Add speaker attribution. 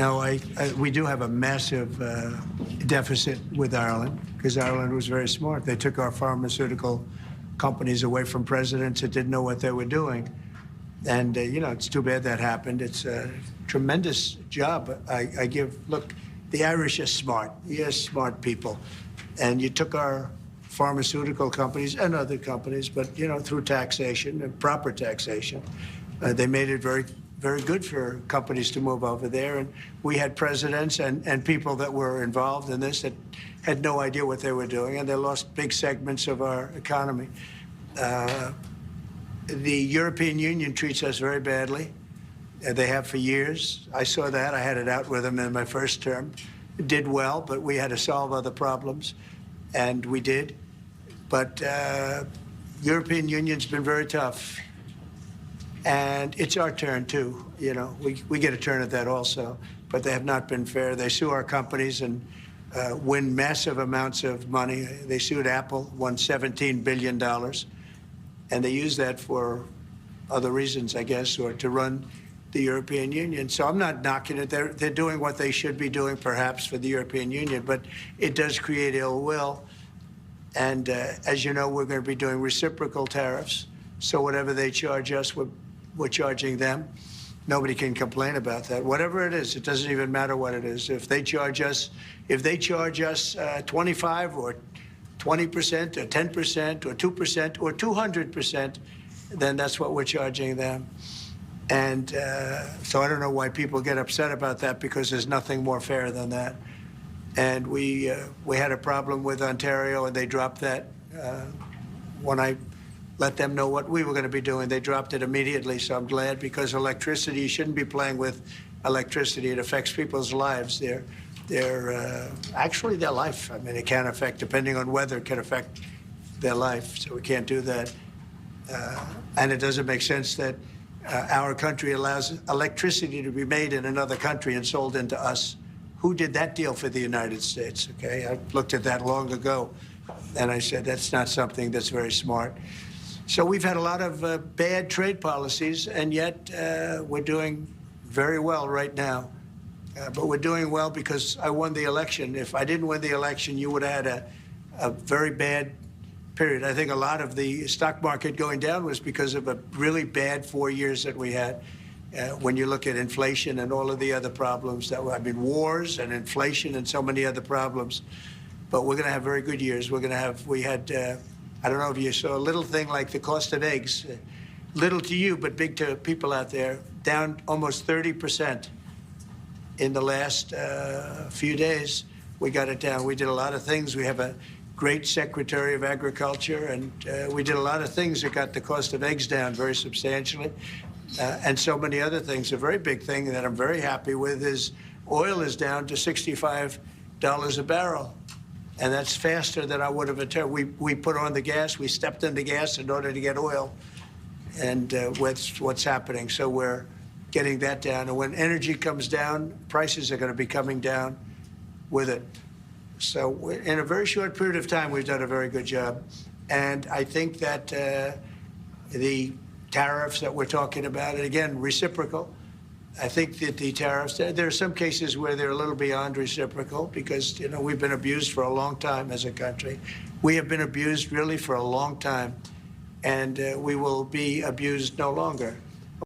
Speaker 1: No, we do have a massive deficit with Ireland because Ireland was very smart. They took our pharmaceutical companies away from presidents that didn't know what they were doing. And, it's too bad that happened. It's a tremendous job. Look, the Irish are smart. Yes, smart people. And you took our pharmaceutical companies and other companies, but, through taxation and proper taxation, they made it very, very good for companies to move over there. And we had presidents and people that were involved in this that had no idea what they were doing, and they lost big segments of our economy. The European Union treats us very badly. They have for years. I saw that. I had it out with them in my first term. It did well, but we had to solve other problems, and we did. But European Union's been very tough. And it's our turn, too. We get a turn at that also. But they have not been fair. They sue our companies and win massive amounts of money. They sued Apple, won $17 billion. And they use that for other reasons, I guess, or to run the European Union. So I'm not knocking it. They're doing what they should be doing, perhaps, for the European Union. But it does create ill will. And as you know, we're going to be doing reciprocal tariffs. So whatever they charge us, we're charging them. Nobody can complain about that. Whatever it is, it doesn't even matter what it is. If they charge us 25 or 20% or 10% or 2% or 200%, then that's what we're charging them. And so I don't know why people get upset about that, because there's nothing more fair than that. And we had a problem with Ontario, and they dropped that when I let them know what we were going to be doing. They dropped it immediately, so I'm glad, because electricity, you shouldn't be playing with electricity. It affects people's lives. Actually their life. I mean, it can affect, depending on weather, it can affect their life, so we can't do that. And it doesn't make sense that our country allows electricity to be made in another country and sold into us. Who did that deal for the United States? Okay, I looked at that long ago, and I said, that's not something that's very smart. So we've had a lot of bad trade policies, and yet we're doing very well right now. But we're doing well because I won the election. If I didn't win the election, you would have had a very bad period. I think a lot of the stock market going down was because of a really bad 4 years that we had. When you look at inflation and all of the other problems wars and inflation and so many other problems. But we're going to have very good years. We had, I don't know if you saw a little thing like the cost of eggs, little to you, but big to people out there, down almost 30% in the last few days. We got it down. We did a lot of things. We have a great Secretary of Agriculture, and we did a lot of things that got the cost of eggs down very substantially. And so many other things. A very big thing that I'm very happy with is oil is down to $65 a barrel. And that's faster than I would have attempted. We put on the gas. We stepped in the gas in order to get oil. And what's happening. So we're getting that down. And when energy comes down, prices are going to be coming down with it. So in a very short period of time, we've done a very good job. And I think that the tariffs that we're talking about, and again, reciprocal. I think that the tariffs, there are some cases where they're a little beyond reciprocal because, we've been abused for a long time as a country. We have been abused really for a long time, and we will be abused no longer.